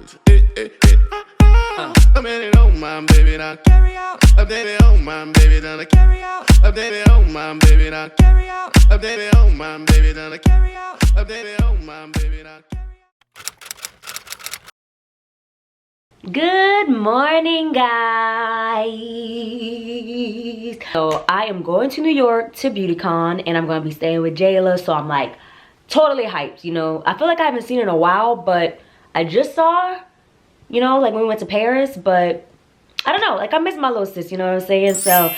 Baby, oh my baby, now carry out. Baby, oh my baby, now carry out. Baby, oh my baby, now carry out. Baby, oh my baby, now carry out. Baby, oh my baby, now carry out. Good morning, guys. So I am going to New York to BeautyCon, and I'm gonna be staying with Jayla. So I'm like totally hyped. You know, I feel like I haven't seen her in a while, but I just saw her, you know, like when we went to Paris. But I don't know, like I miss my little sis, you know what I'm saying? So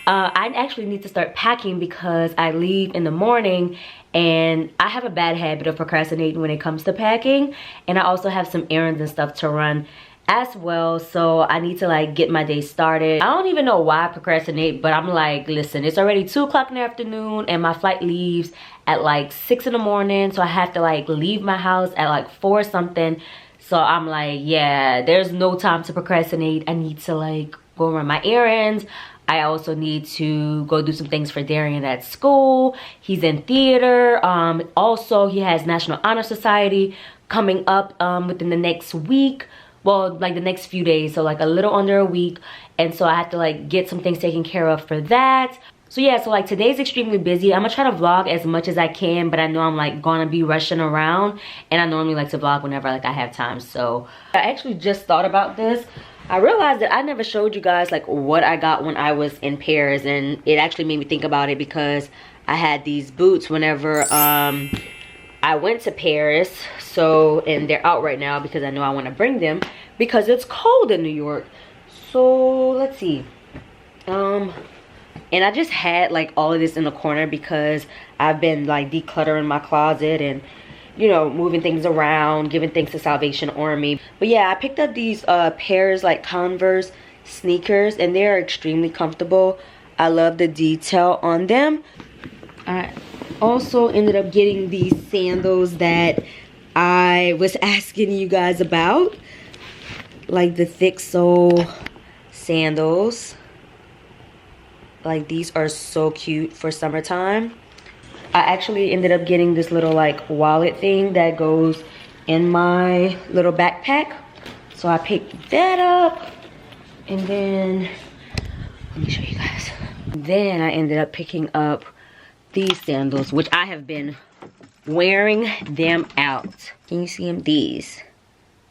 I actually need to start packing because I leave in the morning, and I have a bad habit of procrastinating when it comes to packing, and I also have some errands and stuff to run as well. So I need to like get my day started. I don't even know why I procrastinate, but I'm like, listen, it's already 2 o'clock in the afternoon and my flight leaves at like 6 in the morning, so I have to like leave my house at like 4 something. So I'm like, yeah, there's no time to procrastinate. I need to like go run my errands. I also need to go do some things for Darian at school. He's in theater. Also, he has National Honor Society coming up within the next week. Well, like the next few days, so like a little under a week. And so I have to like get some things taken care of for that. So yeah, so like today's extremely busy. I'm gonna try to vlog as much as I can, but I know I'm like gonna be rushing around, and I normally like to vlog whenever like I have time. So I actually just thought about this. I realized that I never showed you guys like what I got when I was in Paris, and it actually made me think about it because I had these boots whenever I went to Paris. So, and they're out right now because I know I want to bring them because it's cold in New York. So let's see. And I just had like all of this in the corner because I've been like decluttering my closet and, you know, moving things around, giving things to Salvation Army. But yeah, I picked up these pairs like Converse sneakers, and they're extremely comfortable. I love the detail on them. I also ended up getting these sandals that I was asking you guys about, like the thick sole sandals. Like these are so cute for summertime. I actually ended up getting this little like wallet thing that goes in my little backpack. So I picked that up, and then let me show you guys. Then I ended up picking up these sandals, which I have been wearing them out. Can you see them? These.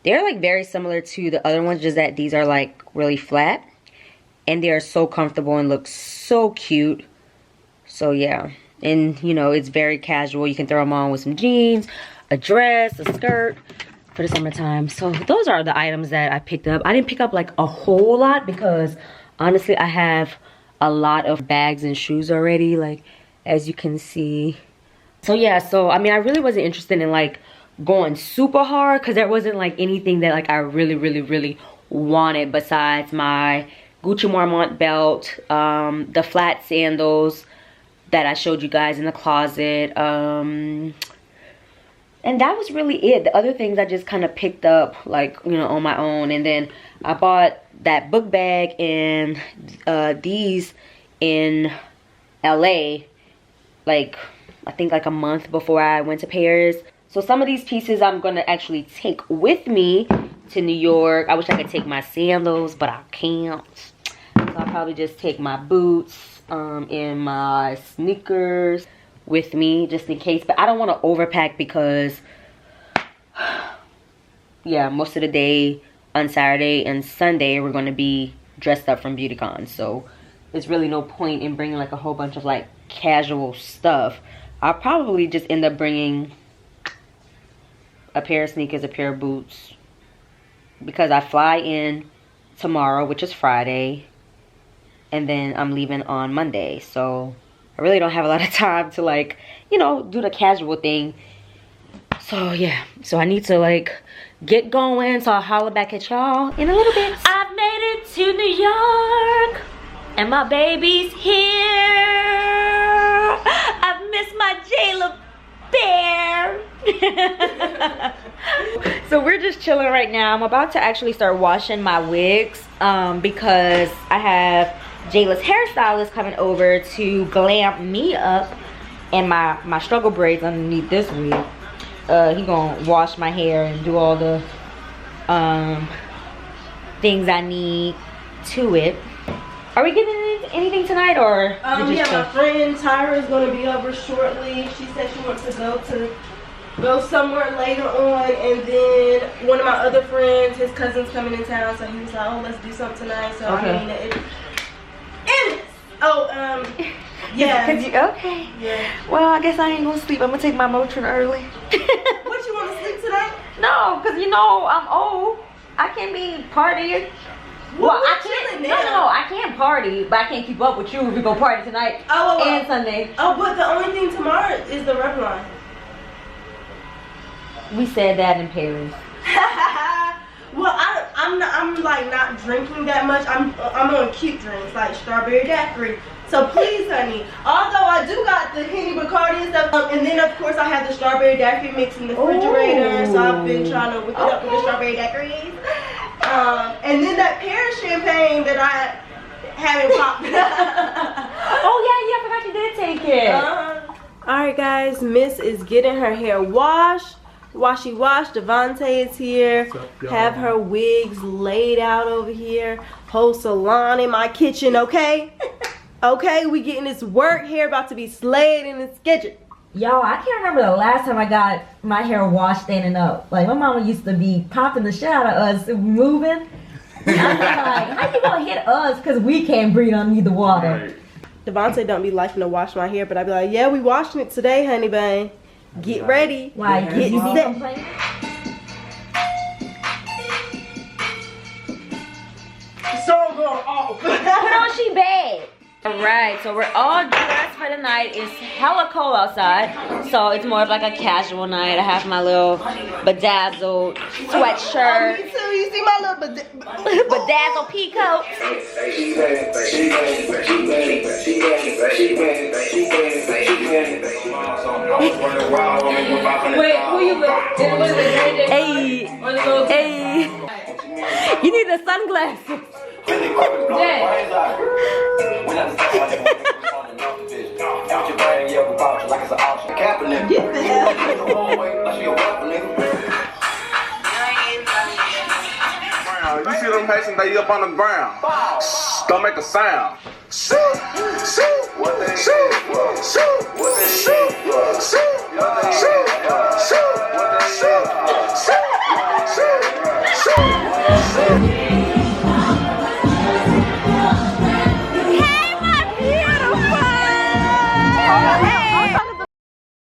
They're like very similar to the other ones, just that these are like really flat. And they are so comfortable and look so cute. So yeah. And you know, it's very casual. You can throw them on with some jeans, a dress, a skirt for the summertime. So those are the items that I picked up. I didn't pick up like a whole lot because honestly, I have a lot of bags and shoes already, like as you can see. So yeah, so I mean, I really wasn't interested in like going super hard because there wasn't like anything that like I really wanted besides my Gucci Marmont belt, the flat sandals that I showed you guys in the closet, and that was really it. The other things I just kind of picked up like, you know, on my own. And then I bought that book bag and these in LA, like I think like a month before I went to Paris. So some of these pieces I'm gonna actually take with me to New York. I wish I could take my sandals, but I can't. So I'll probably just take my boots and my sneakers with me just in case. But I don't want to overpack because, yeah, most of the day on Saturday and Sunday we're going to be dressed up from BeautyCon. So there's really no point in bringing like a whole bunch of like casual stuff. I'll probably just end up bringing a pair of sneakers, a pair of boots, because I fly in tomorrow, which is Friday. And then I'm leaving on Monday. So I really don't have a lot of time to like, you know, do the casual thing. So yeah, so I need to like get going. So I'll holler back at y'all in a little bit. I've made it to New York and my baby's here. I've missed my Jayla bear. So we're just chilling right now. I'm about to actually start washing my wigs because I have Jayla's hairstylist coming over to glam me up and my struggle braids underneath this wig. He gonna wash my hair and do all the things I need to it. Are we getting anything tonight, or yeah, my friend Tyra is going to be over shortly. She said she wants to go somewhere later on, and then one of my other friends, his cousin's coming in town, so he was like, oh, let's do something tonight. So okay. I mean, yeah. Okay. Yeah. Well, I guess I ain't gonna sleep. I'm gonna take my Motrin early. What, you want to sleep tonight? No, cause you know I'm old. I can't be partying. Well, I can't. No, I can't party, but I can't keep up with you if we go party tonight and Sunday. Oh, but the only thing tomorrow is the Revlon. We said that in Paris. Well, I'm like not drinking that much. I'm on cute drinks like strawberry daiquiri. So please, honey. Although I do got the Henny Bacardi and stuff, and then of course I have the strawberry daiquiri mix in the refrigerator. So I've been trying to whip it up with the strawberry daiquiris. And then that Paris champagne that I haven't popped. Oh yeah, I forgot you did take it. Alright guys, Miss is getting her hair washed. Washy wash. Devontae is here. Have her wigs laid out over here. Whole salon in my kitchen, okay? Okay, we getting this work here, about to be slayed in this kitchen. Y'all, I can't remember the last time I got my hair washed standing up. Like, my mama used to be popping the shit out of us moving. And I was like, how you gonna hit us because we can't breathe underneath the water? Right. Devontae don't be liking to wash my hair, but I be like, yeah, we washing it today, honey bun. Get ready. Why? Get set. So going off. Put on she bad. Alright, so we're all dressed for the night. It's hella cold outside, so it's more of like a casual night. I have my little bedazzled sweatshirt. Oh, me too. You see my little Bedazzled peacoat. Wait, who you with? Hey, hey. You need the sunglasses. You see them Haitians, they up on the ground. Don't make a sound. Shoo, shoo, shoo, shoo, shoo, shoo,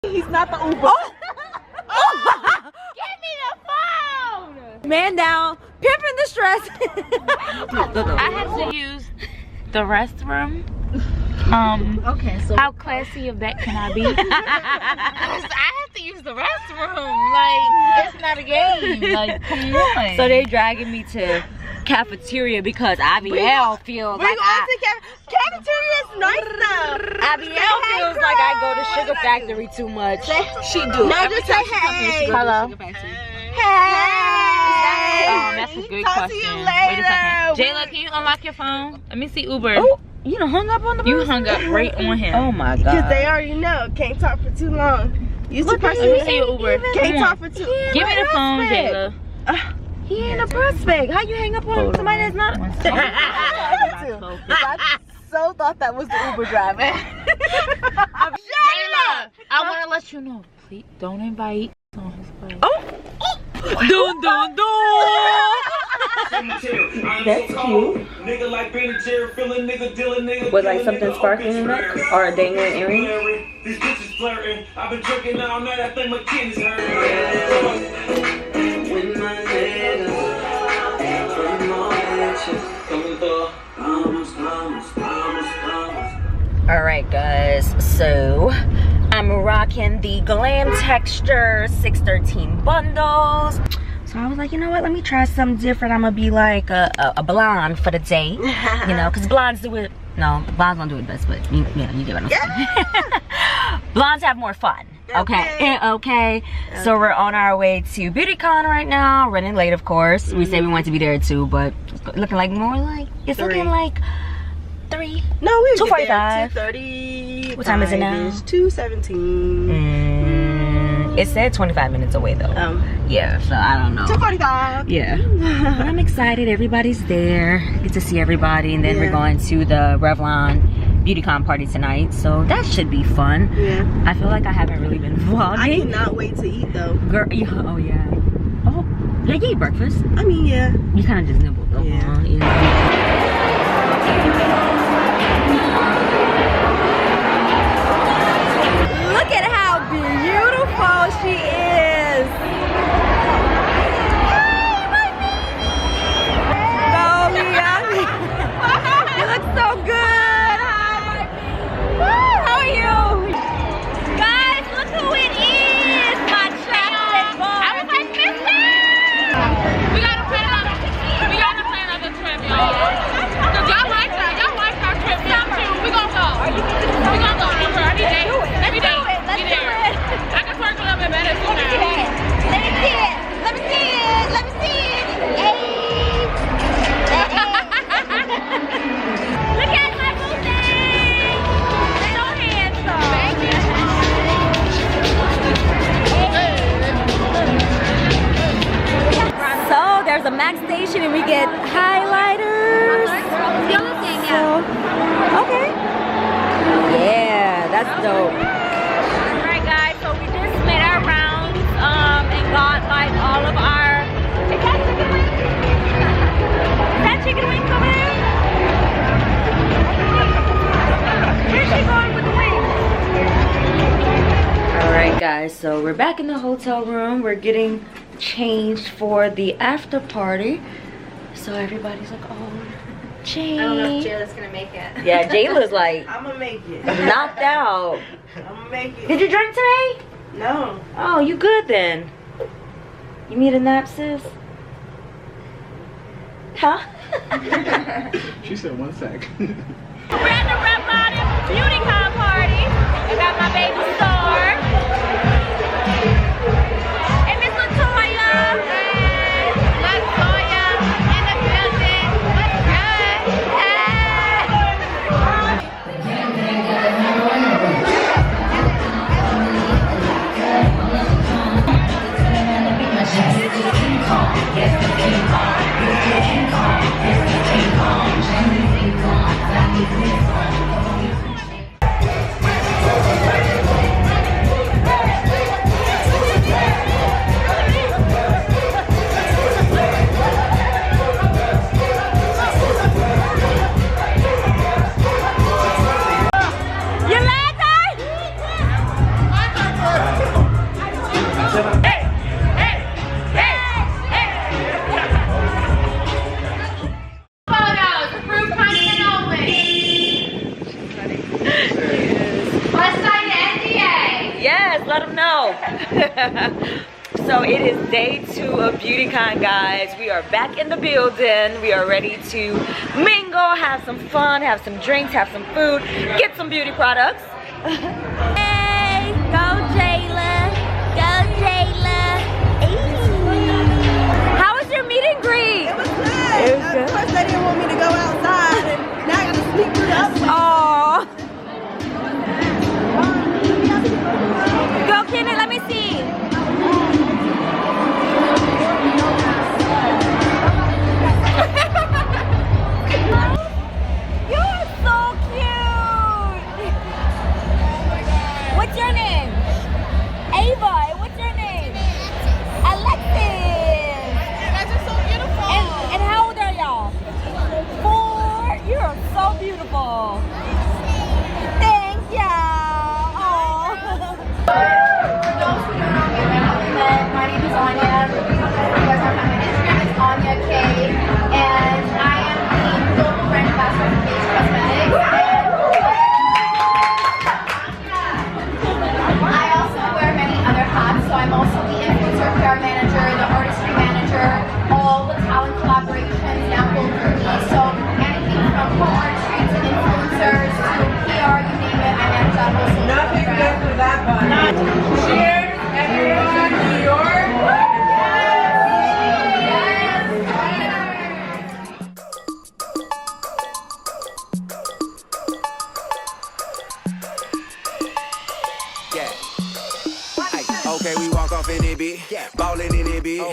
He's not the Uber. Give me the phone. Man down, pimping the stress. I had to use the restroom. Okay, so How classy of that can I be? I have to use the restroom. Like, it's not a game. Like, come on. So they dragging me to cafeteria because IBL feels like cafeteria is nice though. IBL feels like I go to Sugar Factory too much. She do. Now just say hey. Hello. Hey. That's a good Talk question. to you Wait a later. second. Jayla, can you unlock your phone? Let me see Uber. Oh, you done hung up on the You person? hung up right on him. Oh my Because god. they already know. Can't talk for too long. Use the person. Let me see your Uber. Can't Come talk on. for too. Give me the phone, Jayla. He ain't a prospect. How you hang up on somebody that's not? I so thought that was the Uber driver. Jayla, I want to let you know. Please don't invite. Oh. Dun dun dun. That's cute. With like something sparkling in it, or a dangling earring. These bitches flirting. I've been drinking all night. I think my kidneys hurt. With my head up, Alright guys, so I'm rocking the Glam Texture 613 bundles. So I was like, you know what, let me try something different. I'm gonna be like a blonde for the day. You know, because blondes do it, no, blondes don't do it best, but you get what I'm saying. Blondes have more fun. Okay. Okay. So we're on our way to BeautyCon right now. Running late, of course. We said we wanted to be there too, but it's looking like more like, it's looking like 3. No, we 2:45. 2:30. What time is it now? 2:17. It said 25 minutes away though. Yeah, so I don't know. 2:45. Yeah. But I'm excited. Everybody's there. Get to see everybody. And then we're going to the Revlon BeautyCon party tonight. So that should be fun. Yeah. I feel like I haven't really been vlogging. I cannot wait to eat though. Girl, oh yeah. Oh, yeah, you eat breakfast. I mean, yeah. You kind of just nibbled though. Yeah. Huh? Yeah. Look at how beautiful she is. Hey, my baby. Go, Mia. You look so good. Hi, my baby. Woo, how are you? Guys, look who it is. My chocolate bar. I was like, Missy! We gotta plan another trip, y'all. Cause y'all like that. Y'all like our trip too. We gonna go. We gonna go. Every day. Every day. Let's do it. I can twerk a little bit better too now. Let me see it. Let me see it. Let me see it. Hey. Look at my boo thing. So handsome. Thank you. So there's a MAC station and we get highlighters. The other thing, yeah. Okay. Yeah, that's dope. Alright guys, so we just made our rounds and got like all of our. Is that chicken wings? Is that chicken wings over there? Where's she going with the wings? Alright guys, so we're back in the hotel room. We're getting changed for the after party. So everybody's like, oh, Jay. I don't know if Jayla's gonna make it. Yeah, Jayla's like I'm gonna make it. knocked out. I'm gonna make it. Did you drink today? No. Oh, you good then? You need a nap, sis? Huh? She said 1 sec. We're at the Revlon BeautyCon party. I got my baby Star. And Miss Latoya. Hey, Latoya in the building. What's good? Photos, approved content only. Let's sign the NDA. Yes, let them know. So it is day 2 of BeautyCon, guys. We are back in the building. We are ready to mingle, have some fun, have some drinks, have some food, get some beauty products. Hey, go Jayla. Go Jayla. How was your meet and greet? It was good. It was good. Of course, they didn't want me to go outside, and now I gotta sneak through the other way. Aww. Go, Kenneth, let me see. You're so cute. Oh my God.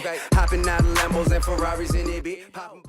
Okay, hopping out of Lambos and Ferraris in it, bitch.